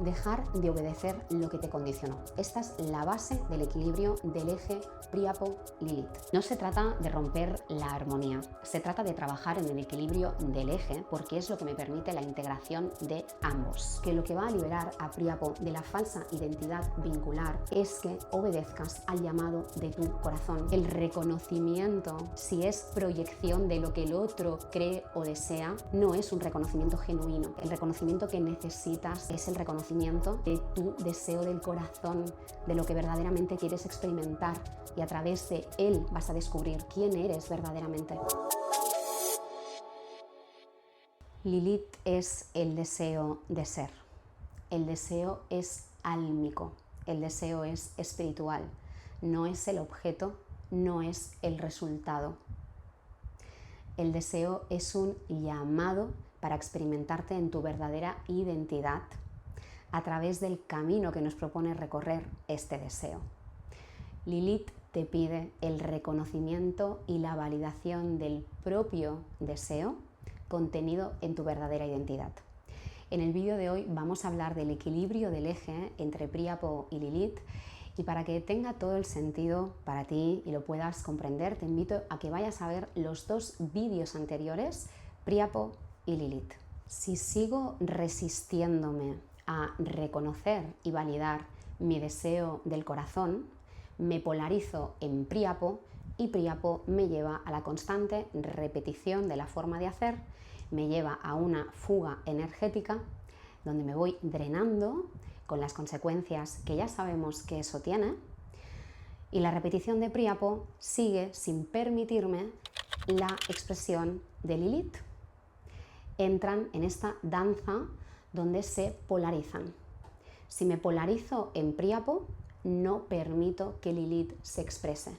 Dejar de obedecer lo que te condicionó. Esta es la base del equilibrio del eje Príapo-Lilith. No se trata de romper la armonía, se trata de trabajar en el equilibrio del eje porque es lo que me permite la integración de ambos. Que lo que va a liberar a Príapo de la falsa identidad vincular es que obedezcas al llamado de tu corazón. El reconocimiento, si es proyección de lo que el otro cree o desea, no es un reconocimiento genuino. El reconocimiento que necesitas es el reconocimiento de tu deseo del corazón, de lo que verdaderamente quieres experimentar, y a través de él vas a descubrir quién eres verdaderamente. Lilith es el deseo de ser. El deseo es álmico, el deseo es espiritual, no es el objeto, no es el resultado. El deseo es un llamado para experimentarte en tu verdadera identidad a través del camino que nos propone recorrer este deseo. Lilith te pide el reconocimiento y la validación del propio deseo contenido en tu verdadera identidad. En el vídeo de hoy vamos a hablar del equilibrio del eje entre Príapo y Lilith, y para que tenga todo el sentido para ti y lo puedas comprender, te invito a que vayas a ver los dos vídeos anteriores, Príapo y Lilith. Si sigo resistiéndome a reconocer y validar mi deseo del corazón, me polarizo en Príapo y Príapo me lleva a la constante repetición de la forma de hacer, me lleva a una fuga energética donde me voy drenando con las consecuencias que ya sabemos que eso tiene, y la repetición de Príapo sigue sin permitirme la expresión de Lilith. Entran en esta danza donde se polarizan. Si me polarizo en Príapo, no permito que Lilith se exprese.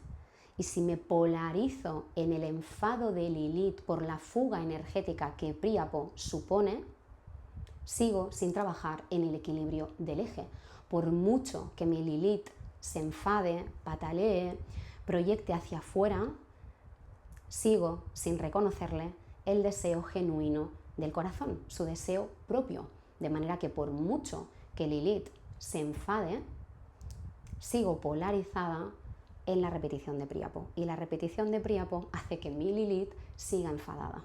Y si me polarizo en el enfado de Lilith por la fuga energética que Príapo supone, sigo sin trabajar en el equilibrio del eje. Por mucho que mi Lilith se enfade, patalee, proyecte hacia afuera, sigo sin reconocerle el deseo genuino del corazón, su deseo propio. De manera que por mucho que Lilith se enfade, sigo polarizada en la repetición de Príapo. Y la repetición de Príapo hace que mi Lilith siga enfadada.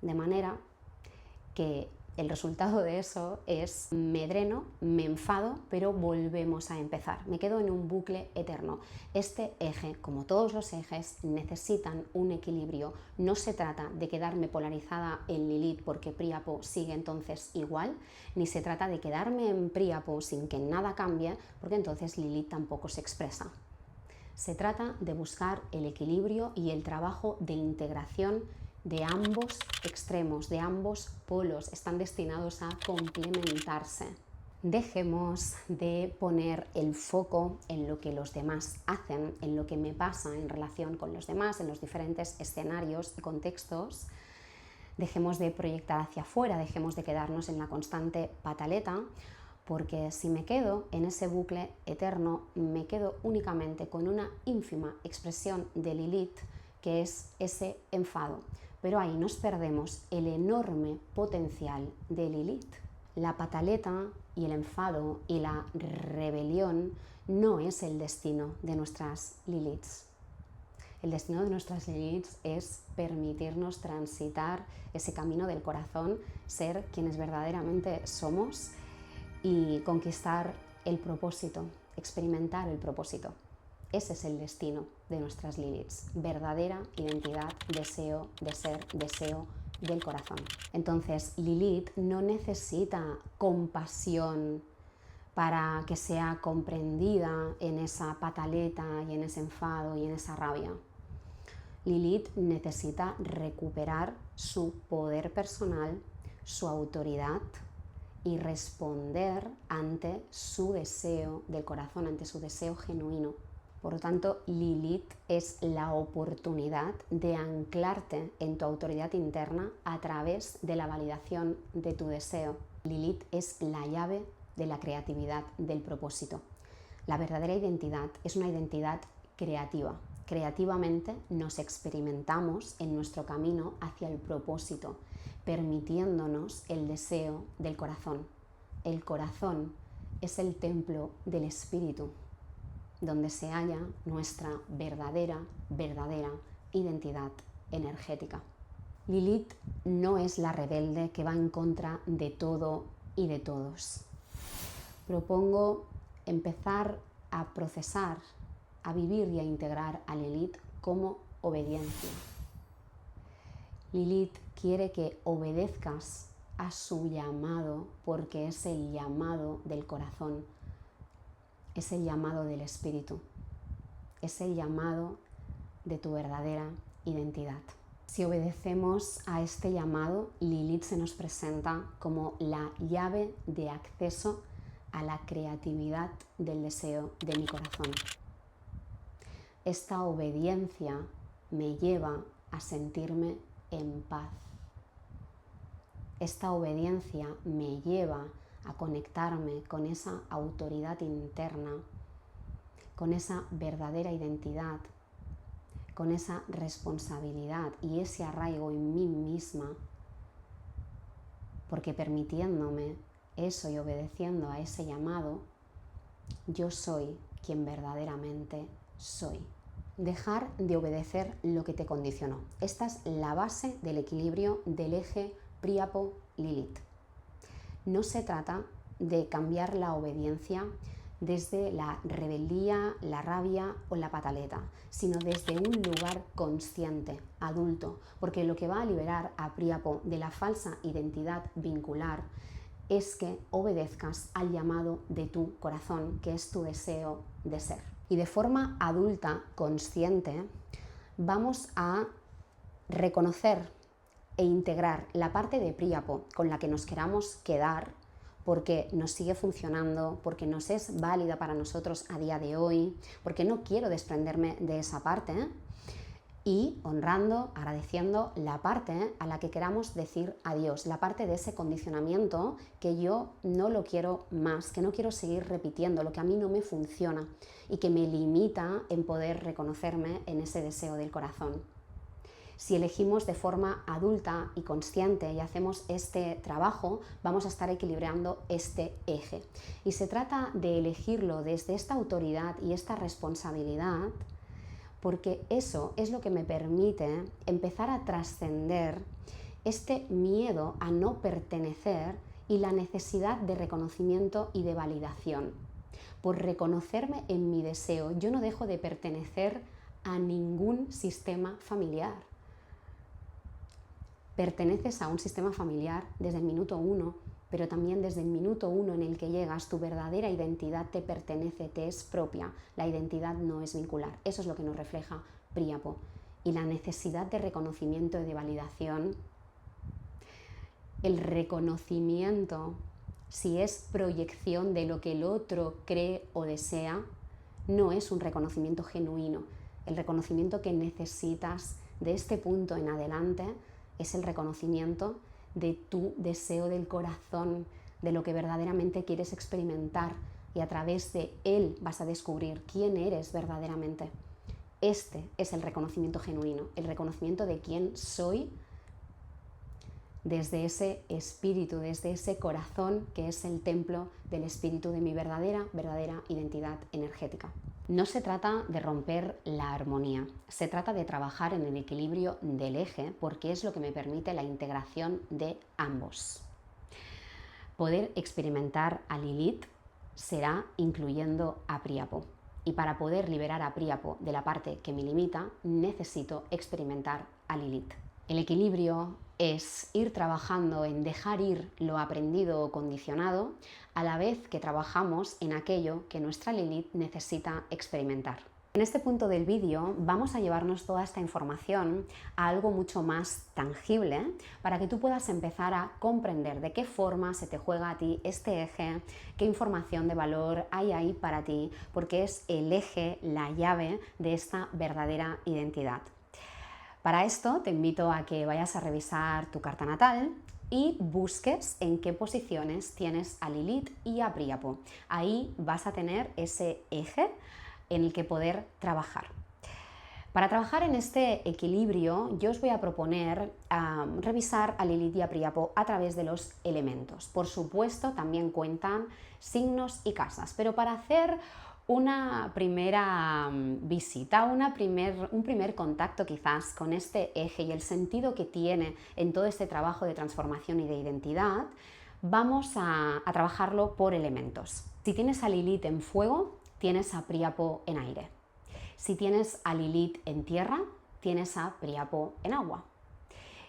De manera que el resultado de eso es me dreno, me enfado, pero volvemos a empezar. Me quedo en un bucle eterno. Este eje, como todos los ejes, necesitan un equilibrio. No se trata de quedarme polarizada en Lilith porque Príapo sigue entonces igual, ni se trata de quedarme en Príapo sin que nada cambie, porque entonces Lilith tampoco se expresa. Se trata de buscar el equilibrio y el trabajo de integración de ambos extremos, de ambos polos. Están destinados a complementarse. Dejemos de poner el foco en lo que los demás hacen, en lo que me pasa en relación con los demás, en los diferentes escenarios y contextos. Dejemos de proyectar hacia afuera, dejemos de quedarnos en la constante pataleta, porque si me quedo en ese bucle eterno, me quedo únicamente con una ínfima expresión de Lilith, que es ese enfado. Pero ahí nos perdemos el enorme potencial de Lilith. La pataleta y el enfado y la rebelión no es el destino de nuestras Liliths. El destino de nuestras Liliths es permitirnos transitar ese camino del corazón, ser quienes verdaderamente somos y conquistar el propósito, experimentar el propósito. Ese es el destino de nuestras Liliths, verdadera identidad, deseo de ser, deseo del corazón. Entonces, Lilith no necesita compasión para que sea comprendida en esa pataleta y en ese enfado y en esa rabia. Lilith necesita recuperar su poder personal, su autoridad y responder ante su deseo del corazón, ante su deseo genuino. Por lo tanto, Lilith es la oportunidad de anclarte en tu autoridad interna a través de la validación de tu deseo. Lilith es la llave de la creatividad, del propósito. La verdadera identidad es una identidad creativa. Creativamente nos experimentamos en nuestro camino hacia el propósito, permitiéndonos el deseo del corazón. el corazón es el templo del espíritu, donde se halla nuestra verdadera identidad energética. Lilith no es la rebelde que va en contra de todo y de todos. Propongo empezar a procesar, a vivir y a integrar a Lilith como obediencia. Lilith quiere que obedezcas a su llamado porque es el llamado del corazón, es el llamado del espíritu, es el llamado de tu verdadera identidad. Si obedecemos a este llamado, Lilith se nos presenta como la llave de acceso a la creatividad del deseo de mi corazón. Esta obediencia me lleva a sentirme en paz. Esta obediencia me lleva a conectarme con esa autoridad interna, con esa verdadera identidad, con esa responsabilidad y ese arraigo en mí misma, porque permitiéndome eso y obedeciendo a ese llamado, yo soy quien verdaderamente soy. Dejar de obedecer lo que te condicionó. Esta es la base del equilibrio del eje Príapo-Lilith. No se trata de cambiar la obediencia desde la rebeldía, la rabia o la pataleta, sino desde un lugar consciente, adulto, porque lo que va a liberar a Príapo de la falsa identidad vincular es que obedezcas al llamado de tu corazón, que es tu deseo de ser. Y de forma adulta, consciente, vamos a reconocer e integrar la parte de Príapo con la que nos queramos quedar, porque nos sigue funcionando, porque nos es válida para nosotros a día de hoy, porque no quiero desprenderme de esa parte, y honrando, agradeciendo la parte a la que queramos decir adiós, la parte de ese condicionamiento que yo no lo quiero más, que no quiero seguir repitiendo, lo que a mí no me funciona y que me limita en poder reconocerme en ese deseo del corazón. Si elegimos de forma adulta y consciente y hacemos este trabajo, vamos a estar equilibrando este eje. Y se trata de elegirlo desde esta autoridad y esta responsabilidad, porque eso es lo que me permite empezar a trascender este miedo a no pertenecer y la necesidad de reconocimiento y de validación. Por reconocerme en mi deseo, yo no dejo de pertenecer a ningún sistema familiar. Perteneces a un sistema familiar desde el minuto 1, pero también desde el minuto 1 en el que llegas, tu verdadera identidad te pertenece, te es propia. La identidad no es vincular. Eso es lo que nos refleja Príapo. Y la necesidad de reconocimiento y de validación, el reconocimiento, si es proyección de lo que el otro cree o desea, no es un reconocimiento genuino. El reconocimiento que necesitas de este punto en adelante es el reconocimiento de tu deseo del corazón, de lo que verdaderamente quieres experimentar, y a través de él vas a descubrir quién eres verdaderamente. Este es el reconocimiento genuino, el reconocimiento de quién soy desde ese espíritu, desde ese corazón que es el templo del espíritu de mi verdadera identidad energética. No se trata de romper la armonía, se trata de trabajar en el equilibrio del eje, porque es lo que me permite la integración de ambos. Poder experimentar a Lilith será incluyendo a Príapo. Y para poder liberar a Príapo de la parte que me limita, necesito experimentar a Lilith. El equilibrio es ir trabajando en dejar ir lo aprendido o condicionado, a la vez que trabajamos en aquello que nuestra Lilith necesita experimentar. En este punto del vídeo vamos a llevarnos toda esta información a algo mucho más tangible para que tú puedas empezar a comprender de qué forma se te juega a ti este eje, qué información de valor hay ahí para ti, porque es el eje, la llave de esta verdadera identidad. Para esto te invito a que vayas a revisar tu carta natal y busques en qué posiciones tienes a Lilith y a Príapo. Ahí vas a tener ese eje en el que poder trabajar. Para trabajar en este equilibrio, yo os voy a proponer revisar a Lilith y a Príapo a través de los elementos. Por supuesto, también cuentan signos y casas, pero para hacer una primera visita, un primer contacto quizás con este eje y el sentido que tiene en todo este trabajo de transformación y de identidad, vamos a trabajarlo por elementos. Si tienes a Lilith en fuego, tienes a Príapo en aire. Si tienes a Lilith en tierra, tienes a Príapo en agua.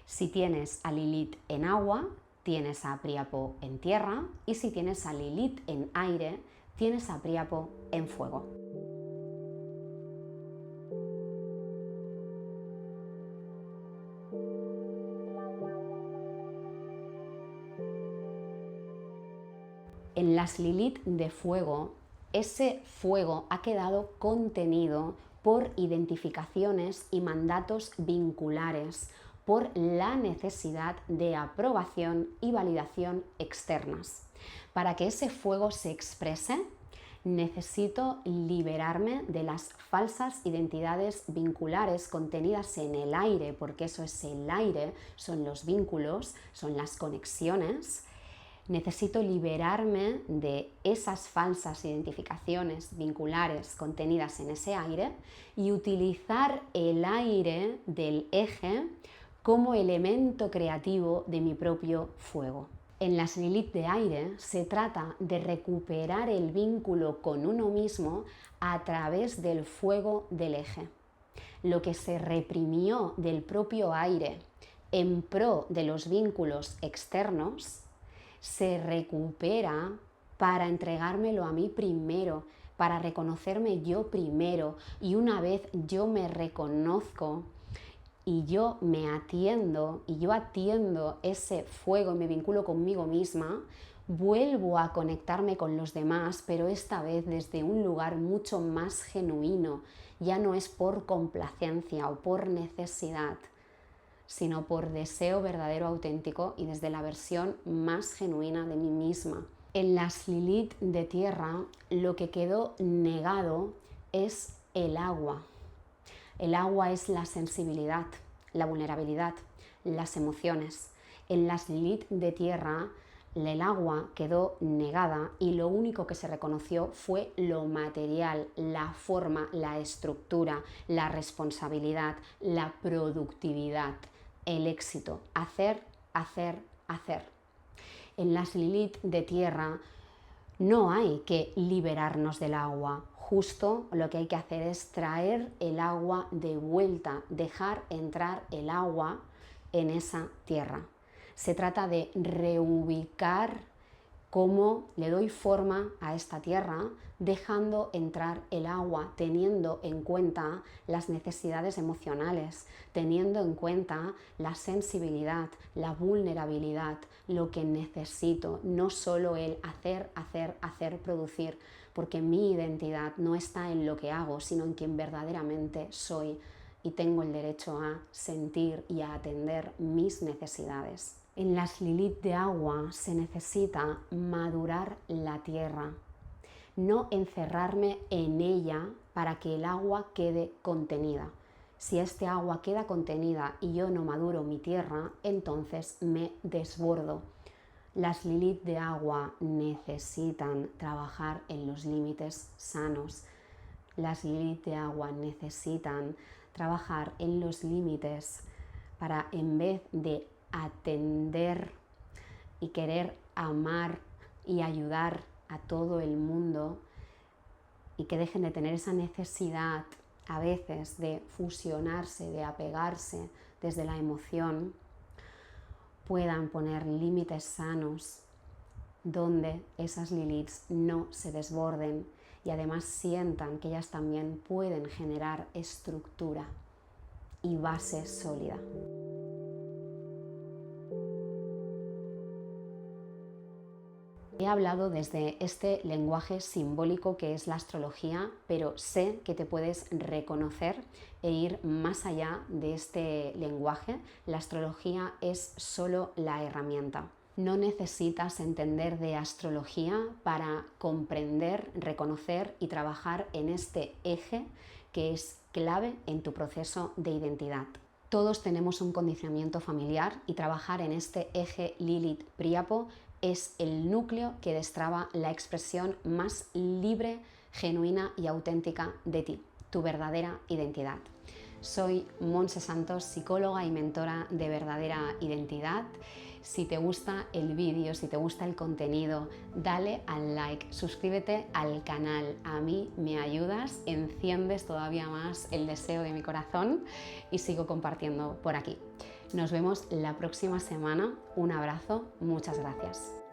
Si tienes a Lilith en agua, tienes a Príapo en tierra. Y si tienes a Lilith en aire, tienes a Príapo en fuego. En las Lilith de fuego, ese fuego ha quedado contenido por identificaciones y mandatos vinculares, por la necesidad de aprobación y validación externas. Para que ese fuego se exprese, necesito liberarme de las falsas identidades vinculares contenidas en el aire, porque eso es el aire, son los vínculos, son las conexiones. Necesito liberarme de esas falsas identificaciones vinculares contenidas en ese aire y utilizar el aire del eje como elemento creativo de mi propio fuego. En las Lilith de aire se trata de recuperar el vínculo con uno mismo a través del fuego del eje. Lo que se reprimió del propio aire en pro de los vínculos externos se recupera para entregármelo a mí primero, para reconocerme yo primero, y una vez yo me reconozco y yo me atiendo y yo atiendo ese fuego y me vinculo conmigo misma, vuelvo a conectarme con los demás, pero esta vez desde un lugar mucho más genuino. Ya no es por complacencia o por necesidad, sino por deseo verdadero, auténtico y desde la versión más genuina de mí misma. En las Lilith de tierra, lo que quedó negado es el agua. El agua es la sensibilidad, la vulnerabilidad, las emociones. En las Lilith de tierra, el agua quedó negada y lo único que se reconoció fue lo material, la forma, la estructura, la responsabilidad, la productividad, el éxito, hacer, hacer, hacer. En las Lilith de tierra no hay que liberarnos del agua, justo lo que hay que hacer es traer el agua de vuelta, dejar entrar el agua en esa tierra. Se trata de reubicar cómo le doy forma a esta tierra, dejando entrar el agua, teniendo en cuenta las necesidades emocionales, teniendo en cuenta la sensibilidad, la vulnerabilidad, lo que necesito, no solo el hacer, hacer, hacer, producir, porque mi identidad no está en lo que hago, sino en quien verdaderamente soy y tengo el derecho a sentir y a atender mis necesidades. En las Lilith de agua se necesita madurar la tierra, no encerrarme en ella para que el agua quede contenida. Si este agua queda contenida y yo no maduro mi tierra, entonces me desbordo. Las Lilith de agua necesitan trabajar en los límites sanos. Las Lilith de agua necesitan trabajar en los límites para, en vez de atender y querer amar y ayudar a todo el mundo, y que dejen de tener esa necesidad a veces de fusionarse, de apegarse desde la emoción, puedan poner límites sanos donde esas Liliths no se desborden y además sientan que ellas también pueden generar estructura y base sólida. He hablado desde este lenguaje simbólico que es la astrología, pero sé que te puedes reconocer e ir más allá de este lenguaje. La astrología es solo la herramienta. No necesitas entender de astrología para comprender, reconocer y trabajar en este eje que es clave en tu proceso de identidad. Todos tenemos un condicionamiento familiar y trabajar en este eje Lilith-Príapo es el núcleo que destraba la expresión más libre, genuina y auténtica de ti, tu verdadera identidad. Soy Montse Santos, psicóloga y mentora de Verdadera Identidad. Si te gusta el vídeo, si te gusta el contenido, dale al like, suscríbete al canal. A mí me ayudas, enciendes todavía más el deseo de mi corazón y sigo compartiendo por aquí. Nos vemos la próxima semana. Un abrazo, muchas gracias.